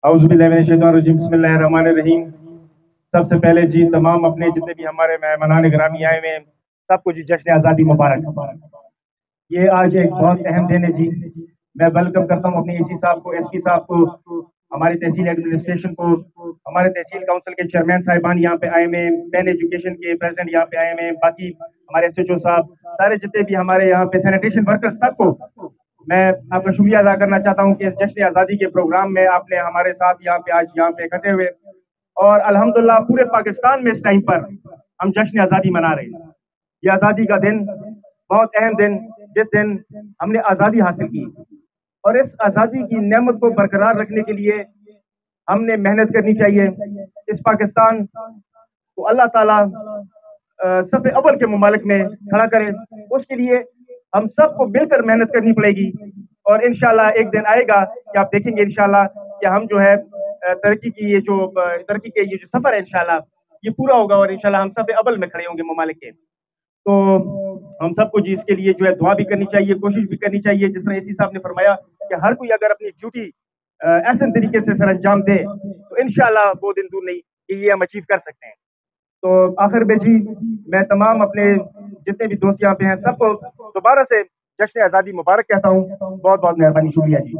औज़ुबिल्लाहिमिनश्शैतानिर्रजीम बिस्मिल्लाहिर्रहमानिर्रहीम। सबसे पहले जी तमाम अपने जितने भी हमारे मेहमानान गिरामी आए हुए हैं सबको जी जश्न आज़ादी मुबारक। ये आज एक बहुत अहम दिन है जी। मैं वेलकम करता हूँ अपने एसी साहब को, एसपी साहब को, हमारी तहसील एडमिनिस्ट्रेशन को, हमारे तहसील काउंसिल के चेयरमैन साहिबान यहाँ पे आए हुए हैं, पेन एजुकेशन के प्रेसिडेंट यहाँ पे आए हुए हैं, बाकी हमारे SHO साहब, सारे जितने भी हमारे यहाँ पे सैनिटेशन वर्कर्स तक को मैं आपका शुक्रिया अदा करना चाहता हूँ कि इस जश्न आज़ादी के प्रोग्राम में आपने हमारे साथ यहाँ पे आज यहाँ पे इकट्ठे हुए और अल्हम्दुलिल्लाह पूरे पाकिस्तान में इस टाइम पर हम जश्न आज़ादी मना रहे हैं। ये आज़ादी का दिन बहुत अहम दिन, जिस दिन हमने आज़ादी हासिल की और इस आज़ादी की नेमत को बरकरार रखने के लिए हमने मेहनत करनी चाहिए। इस पाकिस्तान को अल्लाह ताला सबसे अव्वल के मुमालिक में खड़ा करे, उसके लिए हम सबको मिलकर मेहनत करनी पड़ेगी और इंशाल्लाह एक दिन आएगा कि आप देखेंगे इंशाल्लाह कि हम जो है तरक्की के ये जो सफर है इंशाल्लाह ये पूरा होगा और इंशाल्लाह हम सब अव्वल में खड़े होंगे मुमालिक के। तो हम सबको जी इसके लिए जो है दुआ भी करनी चाहिए, कोशिश भी करनी चाहिए। जिस तरह एसी साहब ने फरमाया कि हर कोई अगर अपनी ड्यूटी ऐसे तरीके से सर अंजाम दे तो इंशाल्लाह वो दिन दूर नहीं कि ये हम अचीव कर सकते हैं। तो आखिर में जी मैं तमाम अपने जितने भी दोस्त यहाँ पे हैं सबको दोबारा से जश्न आज़ादी मुबारक कहता हूँ। बहुत बहुत मेहरबानी, शुक्रिया जी।